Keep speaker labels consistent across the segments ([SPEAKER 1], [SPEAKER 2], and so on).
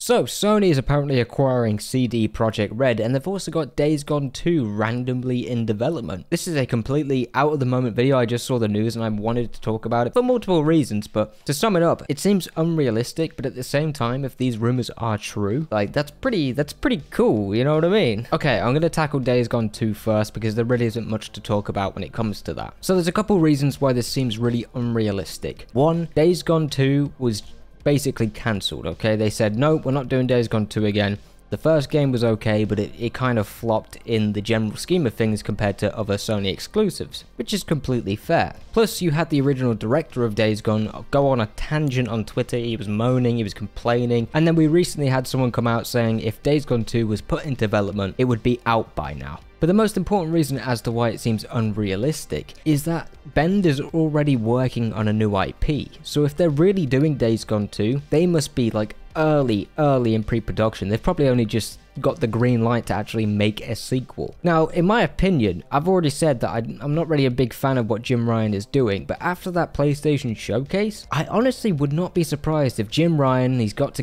[SPEAKER 1] So, Sony is apparently acquiring Cdprojekt Red, and they've also got Days Gone 2 randomly in development. This is a completely out-of-the-moment video. I just saw the news and I wanted to talk about it for multiple reasons, but to sum it up, it seems unrealistic, but at the same time, if these rumors are true, like, that's pretty cool, you know what I mean? Okay, I'm gonna tackle Days Gone 2 first, because there really isn't much to talk about when it comes to that. So there's a couple reasons why this seems really unrealistic. One, Days Gone 2 was basically cancelled, okay? They said, no, we're not doing Days Gone 2 again. The first game was okay, but it kind of flopped in the general scheme of things compared to other Sony exclusives, which is completely fair. Plus, you had the original director of Days Gone go on a tangent on Twitter. He was moaning, he was complaining, and then we recently had someone come out saying if Days Gone 2 was put in development, it would be out by now. But the most important reason as to why it seems unrealistic is that Bend is already working on a new IP. So if they're really doing Days Gone 2, they must be like early in pre-production. They've probably only just got the green light to actually make a sequel. Now, in my opinion, I've already said that I'm not really a big fan of what Jim Ryan is doing, but after that PlayStation showcase, I honestly would not be surprised if Jim Ryan, he's got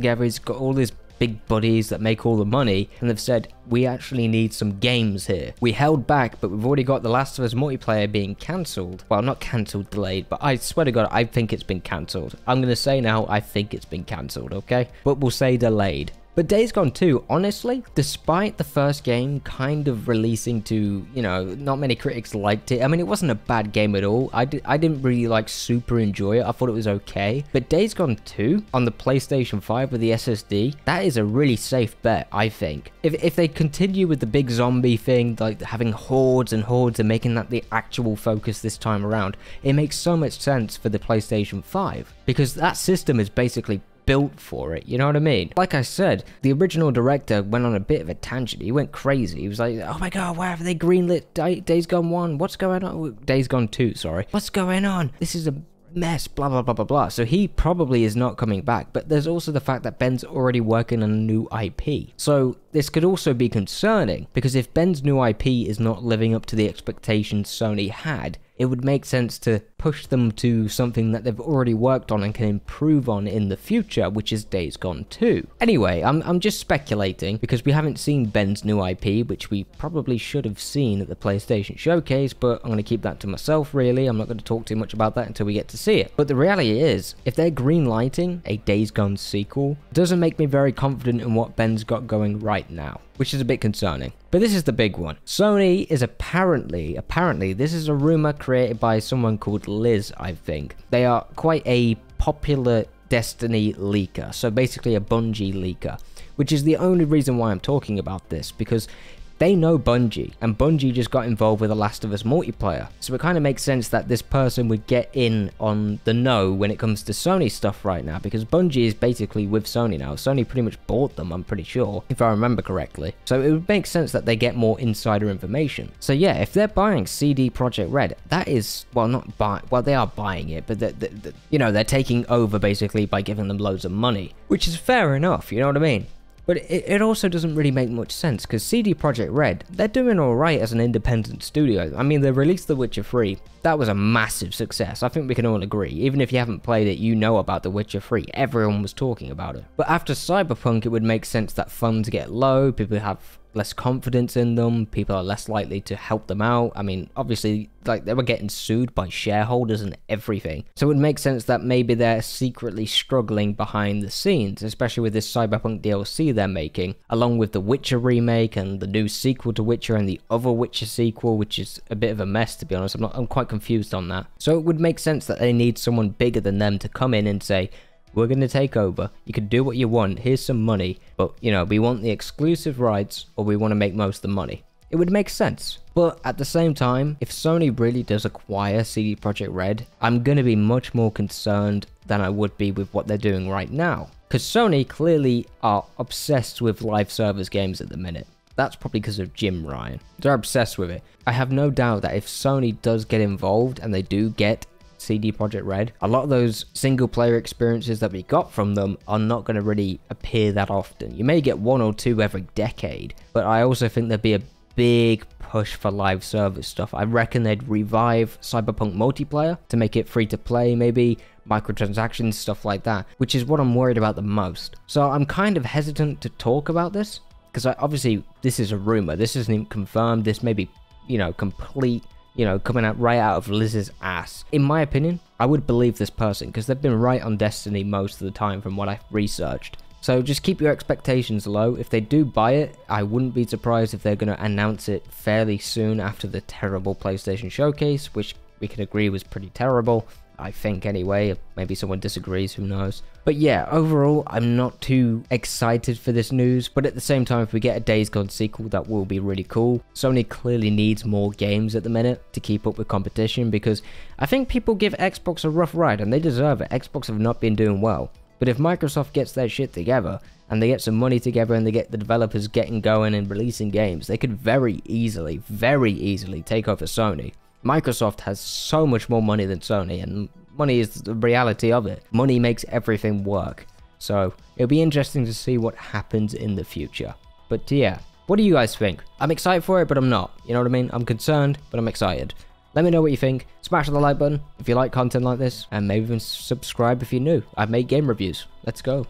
[SPEAKER 1] all his big buddies that make all the money, and they've said, we actually need some games here. We held back, but we've already got The Last of Us multiplayer being cancelled. Well, not cancelled, delayed, but I swear to God, I think it's been cancelled. I'm going to say now, I think it's been cancelled, okay? But we'll say delayed. But Days Gone 2, honestly, despite the first game kind of releasing to, you know, not many critics liked it. I mean, it wasn't a bad game at all. I didn't really like super enjoy it. I thought it was okay. But Days Gone 2 on the PlayStation 5 with the SSD, that is a really safe bet, I think. If they continue with the big zombie thing, like having hordes and hordes and making that the actual focus this time around, it makes so much sense for the PlayStation 5. Because that system is basically built for it, you know what I mean? Like I said, the original director went on a bit of a tangent. He went crazy. He was like, oh my God, why have they greenlit Days Gone 1? What's going on? Days Gone 2, sorry. What's going on? This is a mess, blah blah blah blah blah. So he probably is not coming back, but there's also the fact that Ben's already working on a new IP. So this could also be concerning, because if Ben's new IP is not living up to the expectations Sony had, it would make sense to push them to something that they've already worked on and can improve on in the future, which is Days Gone 2. Anyway, I'm just speculating because we haven't seen Ben's new IP, which we probably should have seen at the PlayStation showcase, but I'm going to keep that to myself really. I'm not going to talk too much about that until we get to see it. But the reality is, if they're greenlighting a Days Gone sequel, it doesn't make me very confident in what Ben's got going right now, which is a bit concerning. But this is the big one. Sony is apparently, this is a rumor created by someone called Liz, I think. They are quite a popular Destiny leaker, so basically a Bungie leaker, which is the only reason why I'm talking about this, because they know Bungie, and Bungie just got involved with The Last of Us multiplayer. So it kind of makes sense that this person would get in on the know when it comes to Sony stuff right now, because Bungie is basically with Sony now. Sony pretty much bought them, I'm pretty sure, if I remember correctly. So it would make sense that they get more insider information. So yeah, if they're buying Cdprojekt Red, that is, well, not buy, well, they are buying it, but you know, they're taking over basically by giving them loads of money, which is fair enough, you know what I mean? But it also doesn't really make much sense, because Cdprojekt Red, they're doing alright as an independent studio. I mean, they released The Witcher 3. That was a massive success. I think we can all agree. Even if you haven't played it, you know about The Witcher 3. Everyone was talking about it. But after Cyberpunk, it would make sense that funds get low, people have less confidence in them, people are less likely to help them out. I mean, obviously, like, they were getting sued by shareholders and everything. So it would make sense that maybe they're secretly struggling behind the scenes, especially with this Cyberpunk DLC they're making, along with the Witcher remake and the new sequel to Witcher and the other Witcher sequel, which is a bit of a mess, to be honest. I'm quite confused on that. So it would make sense that they need someone bigger than them to come in and say, we're going to take over, you can do what you want, here's some money, but, you know, we want the exclusive rights, or we want to make most of the money. It would make sense. But at the same time, if Sony really does acquire Cdprojekt Red, I'm going to be much more concerned than I would be with what they're doing right now. Because Sony clearly are obsessed with live service games at the minute. That's probably because of Jim Ryan. They're obsessed with it. I have no doubt that if Sony does get involved, and they do get Cdprojekt Red, a lot of those single player experiences that we got from them are not going to really appear that often. You may get one or two every decade, but I also think there'd be a big push for live service stuff. I reckon they'd revive Cyberpunk multiplayer to make it free to play, maybe microtransactions, stuff like that, which is what I'm worried about the most. So I'm kind of hesitant to talk about this, because obviously this is a rumor, this isn't even confirmed, this may be, you know, complete, you know, coming out right out of Liz's ass. In my opinion, I would believe this person, because they've been right on Destiny most of the time from what I've researched. So just keep your expectations low. If they do buy it, I wouldn't be surprised if they're going to announce it fairly soon after the terrible PlayStation showcase, which we can agree was pretty terrible, I think anyway. Maybe someone disagrees, who knows. But yeah, overall, I'm not too excited for this news, but at the same time, if we get a Days Gone sequel, that will be really cool. Sony clearly needs more games at the minute to keep up with competition, because I think people give Xbox a rough ride, and they deserve it. Xbox have not been doing well. But if Microsoft gets their shit together, and they get some money together, and they get the developers getting going and releasing games, they could very easily take over Sony. Microsoft has so much more money than Sony, and money is the reality of it. Money makes everything work. So it'll be interesting to see what happens in the future. But yeah, what do you guys think? I'm excited for it, but I'm not. You know what I mean? I'm concerned, but I'm excited. Let me know what you think. Smash the like button if you like content like this, and maybe even subscribe if you're new. I make game reviews. Let's go.